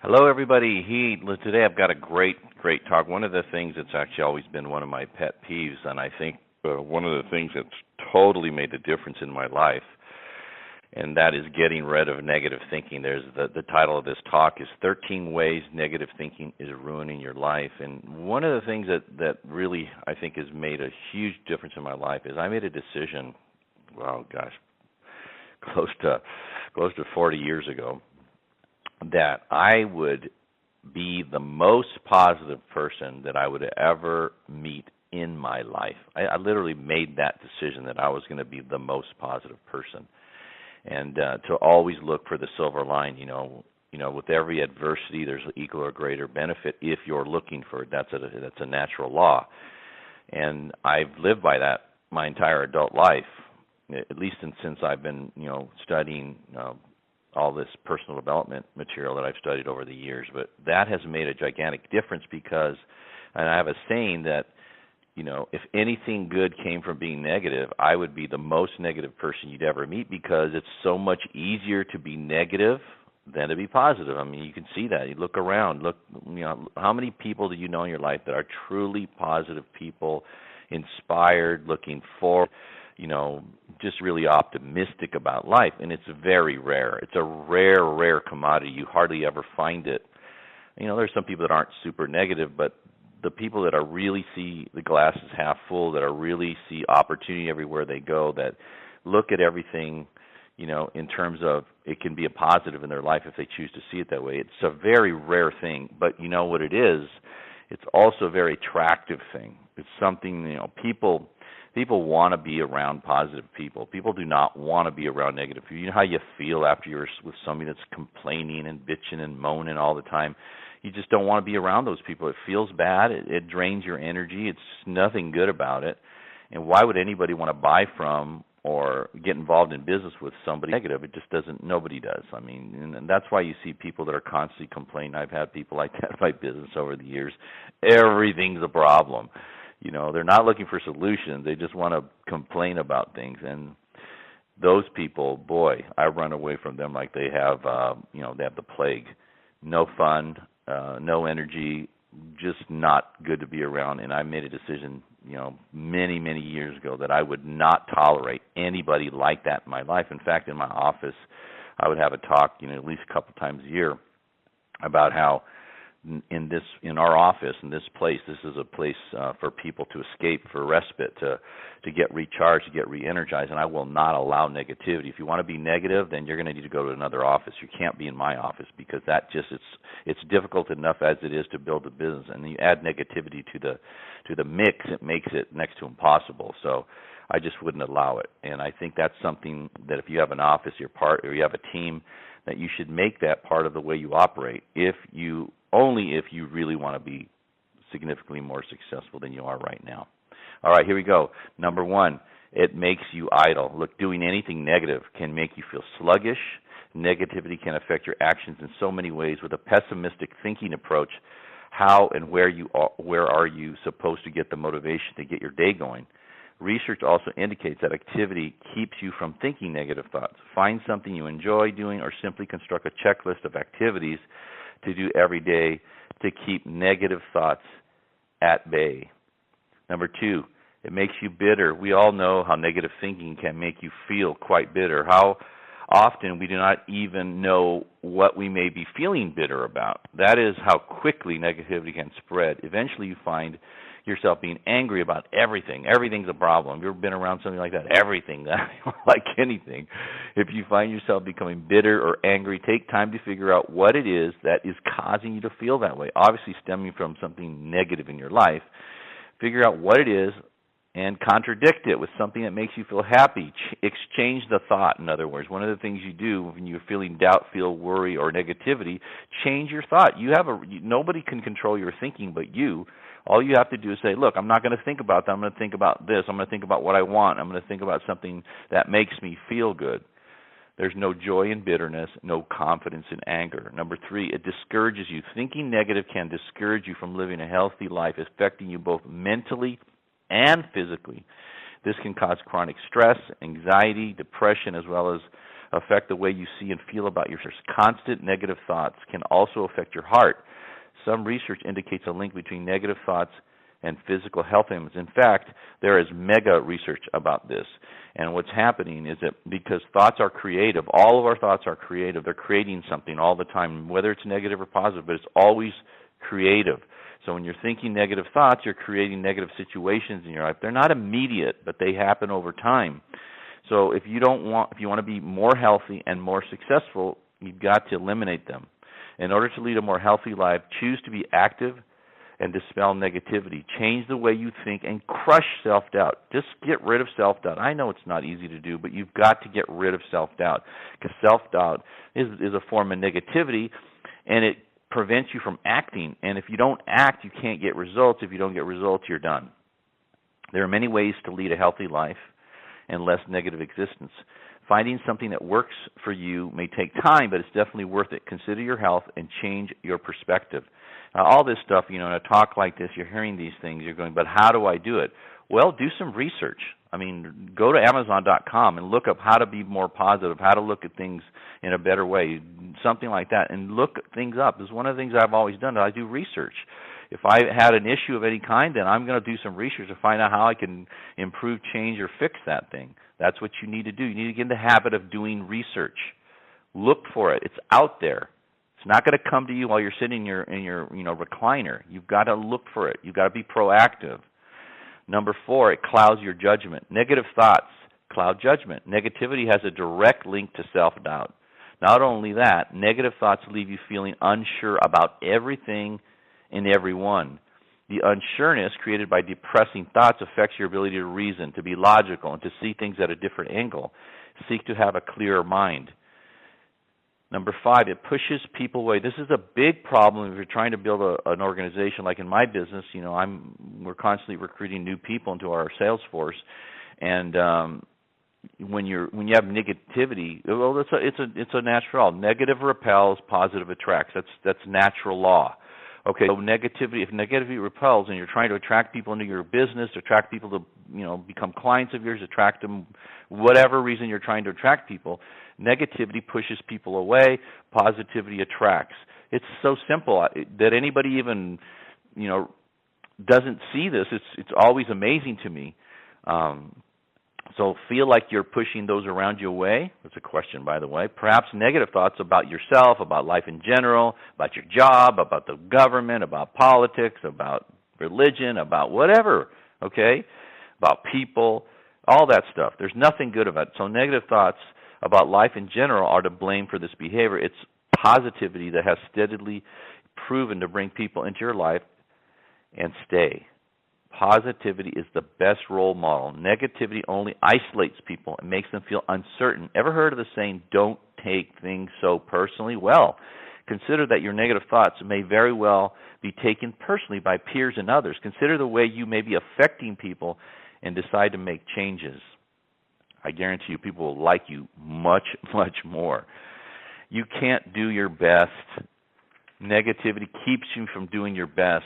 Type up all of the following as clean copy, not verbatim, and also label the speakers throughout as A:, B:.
A: Hello, everybody. Today I've got a great talk. One of the things that's actually always been one of my pet peeves, and I think one of the things that's totally made a difference in my life, and that is getting rid of negative thinking. There's the title of this talk is 13 Ways Negative Thinking is Ruining Your Life. And one of the things that really I think has made a huge difference in my life is I made a decision, well, gosh, close to 40 years ago, that I would be the most positive person that I would ever meet in my life. I literally made that decision that I was going to be the most positive person, and to always look for the silver line. With every adversity, there's an equal or greater benefit if you're looking for it. That's a natural law, and I've lived by that my entire adult life, at least since I've been studying all this personal development material that I've studied over the years. But that has made a gigantic difference because, and I have a saying that, if anything good came from being negative, I would be the most negative person you'd ever meet because it's so much easier to be negative than to be positive. I mean, you can see that. You look around. How many people do you know in your life that are truly positive people, inspired, looking forward, just really optimistic about life? And it's very rare. It's a rare commodity. You hardly ever find it. There's some people that aren't super negative, but the people that are really see the glass as half full, that are really see opportunity everywhere they go, that look at everything, in terms of it can be a positive in their life if they choose to see it that way. It's a very rare thing, but you know what it is? It's also a very attractive thing. It's something, people want to be around positive people. People do not want to be around negative people. You know how you feel after you're with somebody that's complaining and bitching and moaning all the time? You just don't want to be around those people. It feels bad. It drains your energy. It's nothing good about it. And why would anybody want to buy from or get involved in business with somebody negative? It just doesn't. Nobody does. I mean, and that's why you see people that are constantly complaining. I've had people like that in my business over the years. Everything's a problem. They're not looking for solutions. They just want to complain about things. And those people, boy, I run away from them like they have, they have the plague. No fun, no energy, just not good to be around. And I made a decision, many years ago that I would not tolerate anybody like that in my life. In fact, in my office, I would have a talk, at least a couple times a year about how in our office, in this place, this is a place for people to escape, for respite, to get recharged, to get re-energized, and I will not allow negativity. If you want to be negative, then you're going to need to go to another office. You can't be in my office because it's difficult enough as it is to build a business, and you add negativity to the mix, it makes it next to impossible. So I just wouldn't allow it, and I think that's something that if you have an office, or you have a team, that you should make that part of the way you operate. Only if you really want to be significantly more successful than you are right now. All right, here we go. Number one, it makes you idle. Look, doing anything negative can make you feel sluggish. Negativity can affect your actions in so many ways. With a pessimistic thinking approach, how and where are you supposed to get the motivation to get your day going? Research also indicates that activity keeps you from thinking negative thoughts. Find something you enjoy doing or simply construct a checklist of activities to do every day to keep negative thoughts at bay. Number two, it makes you bitter. We all know how negative thinking can make you feel quite bitter. How often we do not even know what we may be feeling bitter about. That is how quickly negativity can spread. Eventually you find yourself being angry about everything. Everything's a problem. Have you ever been around something like that? Everything, like anything. If you find yourself becoming bitter or angry, take time to figure out what it is that is causing you to feel that way. Obviously stemming from something negative in your life. Figure out what it is and contradict it with something that makes you feel happy. Exchange the thought, in other words. One of the things you do when you're feeling doubt, feel worry, or negativity, change your thought. Nobody can control your thinking but you. All you have to do is say, look, I'm not going to think about that. I'm going to think about this. I'm going to think about what I want. I'm going to think about something that makes me feel good. There's no joy in bitterness, no confidence in anger. Number three, it discourages you. Thinking negative can discourage you from living a healthy life, affecting you both mentally and physically. This can cause chronic stress, anxiety, depression, as well as affect the way you see and feel about yourself. Constant negative thoughts can also affect your heart. Some research indicates a link between negative thoughts and physical health ailments. In fact, there is mega research about this. And what's happening is that because thoughts are creative, all of our thoughts are creative. They're creating something all the time, whether it's negative or positive, but it's always creative. So when you're thinking negative thoughts, you're creating negative situations in your life. They're not immediate, but they happen over time. So if you want to be more healthy and more successful, you've got to eliminate them. In order to lead a more healthy life, choose to be active and dispel negativity. Change the way you think and crush self-doubt. Just get rid of self-doubt. I know it's not easy to do, but you've got to get rid of self-doubt, because self-doubt is a form of negativity, and it prevents you from acting. And if you don't act, you can't get results. If you don't get results, you're done. There are many ways to lead a healthy life and less negative existence. Finding something that works for you may take time, but it's definitely worth it. Consider your health and change your perspective. Now, all this stuff, in a talk like this, you're hearing these things, you're going, but how do I do it? Well, do some research. I mean, go to Amazon.com and look up how to be more positive, how to look at things in a better way, something like that, and look things up. This is one of the things I've always done. I do research. If I had an issue of any kind, then I'm going to do some research to find out how I can improve, change, or fix that thing. That's what you need to do. You need to get in the habit of doing research. Look for it. It's out there. It's not going to come to you while you're sitting in your recliner. You've got to look for it. You've got to be proactive. Number 4, it clouds your judgment. Negative thoughts cloud judgment. Negativity has a direct link to self-doubt. Not only that, negative thoughts leave you feeling unsure about everything and everyone. The unsureness created by depressing thoughts affects your ability to reason, to be logical, and to see things at a different angle. Seek to have a clearer mind. Number 5, it pushes people away. This is a big problem if you're trying to build an organization. Like in my business, we're constantly recruiting new people into our sales force, and when you have negativity, well, it's a natural law. Negative repels, positive attracts. That's natural law. Okay, so if negativity repels, and you're trying to attract people into your business, attract people to become clients of yours, attract them, whatever reason you're trying to attract people, negativity pushes people away, positivity attracts. It's so simple that anybody even doesn't see this. It's always amazing to me. So feel like you're pushing those around you away? That's a question, by the way. Perhaps negative thoughts about yourself, about life in general, about your job, about the government, about politics, about religion, about whatever, okay? About people, all that stuff. There's nothing good about it. So negative thoughts about life in general are to blame for this behavior. It's positivity that has steadily proven to bring people into your life and stay. Positivity is the best role model. Negativity only isolates people and makes them feel uncertain. Ever heard of the saying, don't take things so personally? Well, consider that your negative thoughts may very well be taken personally by peers and others. Consider the way you may be affecting people and decide to make changes. I guarantee you people will like you much, much more. You can't do your best. Negativity keeps you from doing your best,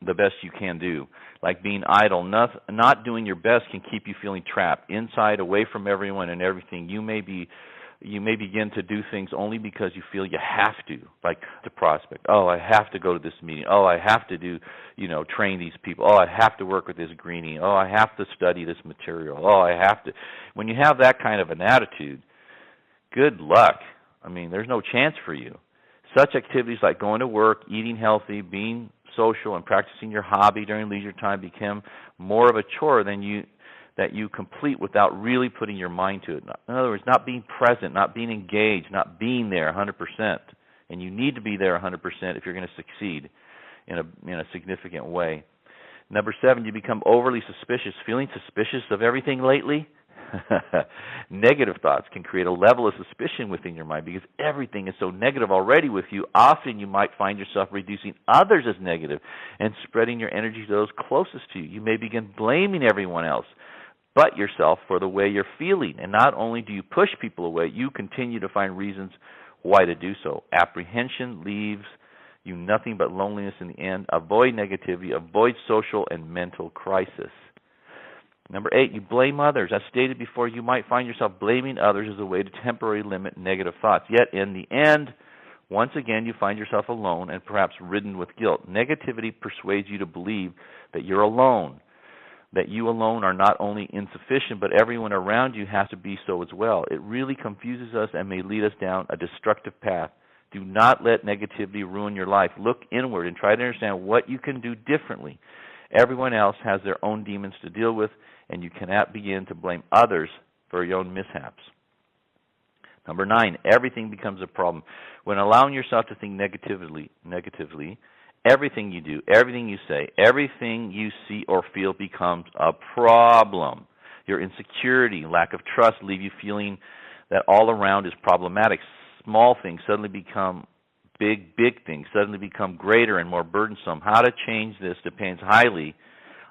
A: the best you can do. Like being idle, not doing your best can keep you feeling trapped inside, away from everyone and everything. You may begin to do things only because you feel you have to, like the prospect. Oh, I have to go to this meeting. Oh, I have to train these people. Oh, I have to work with this greenie. Oh, I have to study this material. Oh, I have to. When you have that kind of an attitude, good luck. I mean, there's no chance for you. Such activities like going to work, eating healthy, being social, and practicing your hobby during leisure time become more of a chore that you complete without really putting your mind to it. In other words, not being present, not being engaged, not being there 100%. And you need to be there 100% if you're going to succeed in a significant way. Number 7, you become overly suspicious. Feeling suspicious of everything lately? Negative thoughts can create a level of suspicion within your mind because everything is so negative already with you. Often you might find yourself reducing others as negative and spreading your energy to those closest to you. You may begin blaming everyone else but yourself for the way you're feeling. And not only do you push people away, you continue to find reasons why to do so. Apprehension leaves you nothing but loneliness in the end. Avoid negativity. Avoid social and mental crisis. Number 8, you blame others. As stated before, you might find yourself blaming others as a way to temporarily limit negative thoughts. Yet in the end, once again, you find yourself alone and perhaps ridden with guilt. Negativity persuades you to believe that you're alone, that you alone are not only insufficient, but everyone around you has to be so as well. It really confuses us and may lead us down a destructive path. Do not let negativity ruin your life. Look inward and try to understand what you can do differently. Everyone else has their own demons to deal with, and you cannot begin to blame others for your own mishaps. Number 9, everything becomes a problem. When allowing yourself to think negatively, everything you do, everything you say, everything you see or feel becomes a problem. Your insecurity, lack of trust leave you feeling that all around is problematic. Small things suddenly become big things, suddenly become greater and more burdensome. How to change this depends highly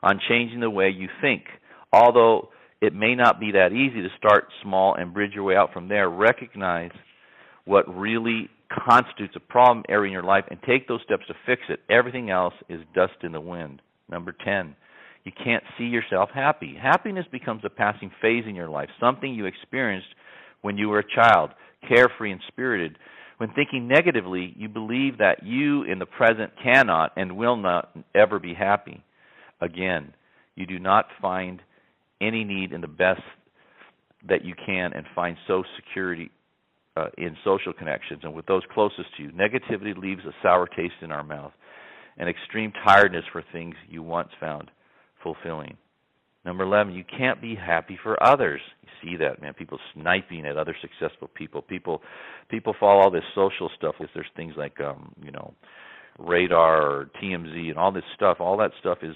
A: on changing the way you think. Although it may not be that easy to start small and bridge your way out from there, recognize what really constitutes a problem area in your life and take those steps to fix it. Everything else is dust in the wind. Number 10, you can't see yourself happy. Happiness becomes a passing phase in your life, something you experienced when you were a child, carefree and spirited. When thinking negatively, you believe that you in the present cannot and will not ever be happy. Again, you do not find any need in the best that you can and find security in social connections and with those closest to you. Negativity leaves a sour taste in our mouth and extreme tiredness for things you once found fulfilling. Number 11, you can't be happy for others. You see that, man, people sniping at other successful people. People follow all this social stuff. There's things like, Radar or TMZ and all this stuff. All that stuff is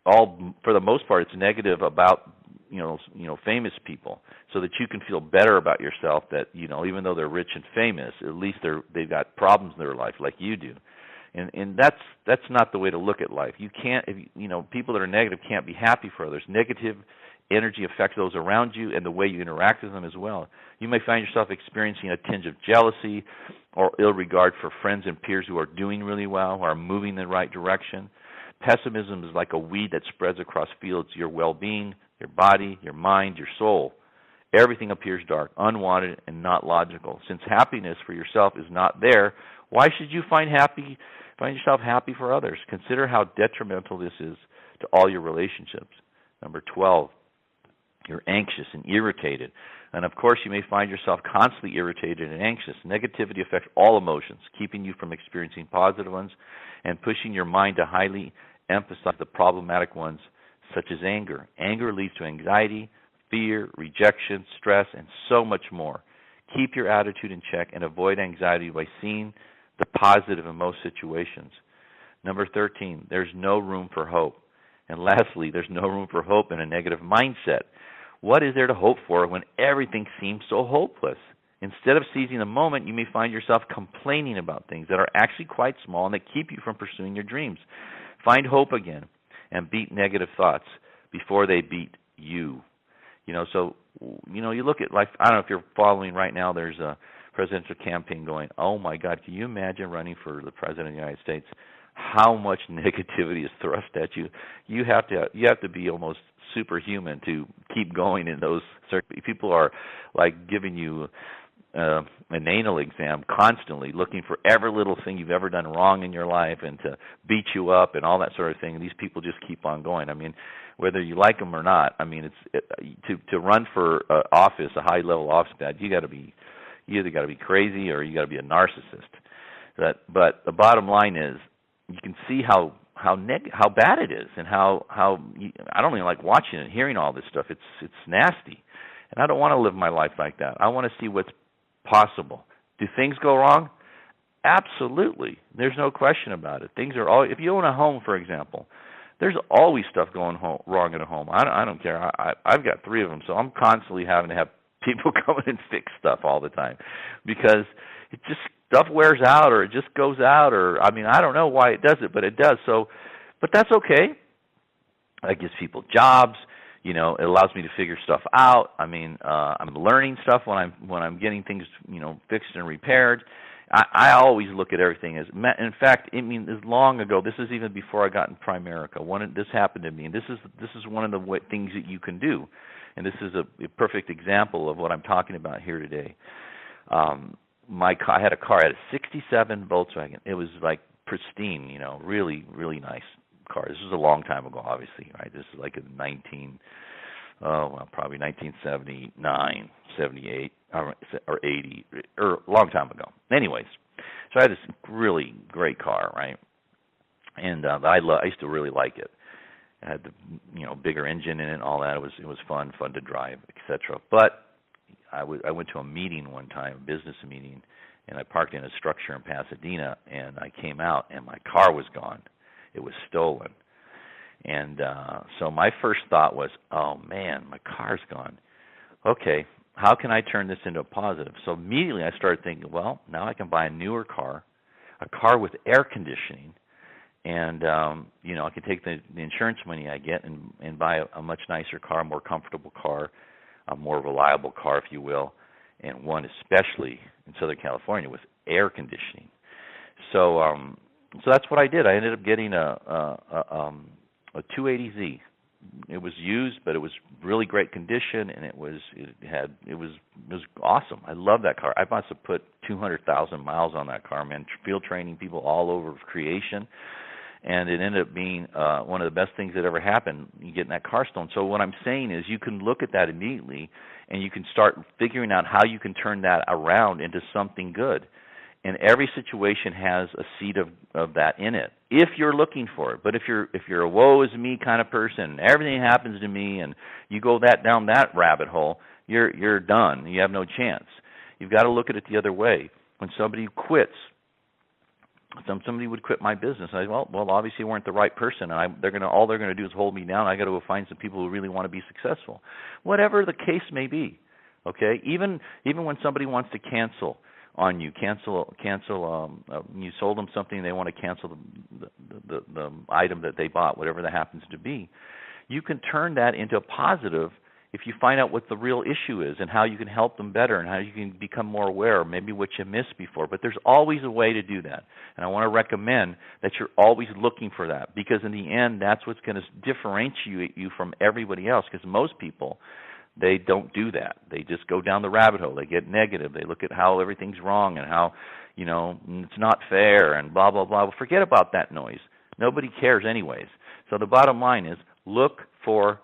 A: all, for the most part, it's negative about famous people, so that you can feel better about yourself. That even though they're rich and famous, at least they've got problems in their life like you do, and that's not the way to look at life. You can't, people that are negative can't be happy for others. Negative energy affects those around you and the way you interact with them as well. You may find yourself experiencing a tinge of jealousy or ill regard for friends and peers who are doing really well, who are moving in the right direction. Pessimism is like a weed that spreads across fields. Your well-being, your body, your mind, your soul, everything appears dark, unwanted, and not logical. Since happiness for yourself is not there, why should you find yourself happy for others? Consider how detrimental this is to all your relationships. Number 12, you're anxious and irritated. And of course, you may find yourself constantly irritated and anxious. Negativity affects all emotions, keeping you from experiencing positive ones and pushing your mind to highly emphasize the problematic ones, such as anger. Anger leads to anxiety, fear, rejection, stress, and so much more. Keep your attitude in check and avoid anxiety by seeing the positive in most situations. Number 13, there's no room for hope. And lastly, there's no room for hope in a negative mindset. What is there to hope for when everything seems so hopeless? Instead of seizing the moment, you may find yourself complaining about things that are actually quite small and that keep you from pursuing your dreams. Find hope again and beat negative thoughts before they beat you. You look at life. I don't know if you're following right now, there's a presidential campaign going. Oh my God, can you imagine running for the president of the United States? How much negativity is thrust at you? You have to be almost superhuman to keep going in those. People are like giving you an anal exam constantly, looking for every little thing you've ever done wrong in your life and to beat you up and all that sort of thing. And these people just keep on going. I mean, whether you like them or not, I mean, to run for office, a high-level office, you either got to be crazy or you got to be a narcissist. But the bottom line is, you can see how bad it is, and how I don't even like watching and hearing all this stuff. It's nasty, and I don't want to live my life like that. I want to see what's possible. Do things go wrong? Absolutely. There's no question about it. Things are always, if you own a home, for example, there's always stuff going wrong in a home. I don't care. I've got 3 of them, so I'm constantly having to have people come in and fix stuff all the time, because it just, stuff wears out, or it just goes out, or I don't know why it does it, but it does. So, but that's okay. That gives people jobs. It allows me to figure stuff out. I'm learning stuff when I'm getting things fixed and repaired. I always look at everything as, in fact, I mean, as long ago, this is even before I got in Primerica. This happened to me, and this is one of the things that you can do, and this is a perfect example of what I'm talking about here today. My car, I had a '67 Volkswagen. It was like pristine, really, really nice car. This was a long time ago, obviously, right? This is like in probably 1979, 78, or 80, or a long time ago. Anyways, so I had this really great car, right? And I used to really like it. It had the bigger engine in it and all that. It was fun to drive, etc. But I went to a meeting one time, a business meeting, and I parked in a structure in Pasadena, and I came out, and my car was gone. It was stolen. And so my first thought was, oh, man, my car's gone. Okay, how can I turn this into a positive? So immediately I started thinking, well, now I can buy a newer car, a car with air conditioning, and I can take the insurance money I get and buy a much nicer car, more comfortable car, a more reliable car, if you will, and one especially in Southern California with air conditioning. So that's what I did. I ended up getting a 280Z. It was used, but it was really great condition, and it was awesome. I love that car. I must have put 200,000 miles on that car, man. Field training people all over creation, and it ended up being one of the best things that ever happened. You getting that car stolen. So what I'm saying is, you can look at that immediately, and you can start figuring out how you can turn that around into something good. And every situation has a seed of that in it, if you're looking for it. But if you're a woe is me kind of person, everything happens to me, and you go down that rabbit hole, you're done. You have no chance. You've got to look at it the other way. When somebody quits, somebody would quit my business. I well, obviously weren't the right person, and all they're gonna do is hold me down. I got to go find some people who really want to be successful, whatever the case may be. Okay, even when somebody wants to cancel on you, you sold them something, they want to cancel the item that they bought, whatever that happens to be. You can turn that into a positive if you find out what the real issue is and how you can help them better and how you can become more aware, maybe what you missed before. But there's always a way to do that. And I want to recommend that you're always looking for that, because in the end, that's what's going to differentiate you from everybody else, because most people, they don't do that. They just go down the rabbit hole. They get negative. They look at how everything's wrong and how, it's not fair and blah, blah, blah. Well, forget about that noise. Nobody cares anyways. So the bottom line is, look for,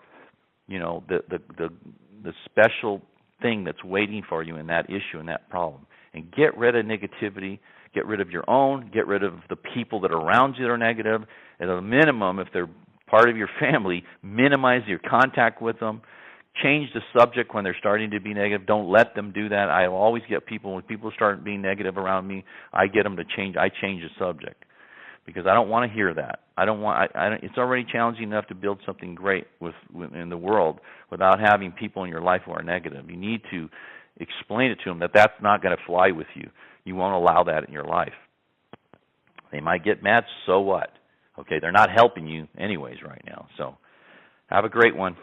A: the special thing that's waiting for you in that issue and that problem. And get rid of negativity. Get rid of your own. Get rid of the people that are around you that are negative. At a minimum, if they're part of your family, minimize your contact with them. Change the subject when they're starting to be negative. Don't let them do that. I always get people, when people start being negative around me, I get them to change. I change the subject, because I don't want to hear that. It's already challenging enough to build something great in the world without having people in your life who are negative. You need to explain it to them that that's not going to fly with you. You won't allow that in your life. They might get mad, so what? Okay, they're not helping you anyways right now. So have a great one.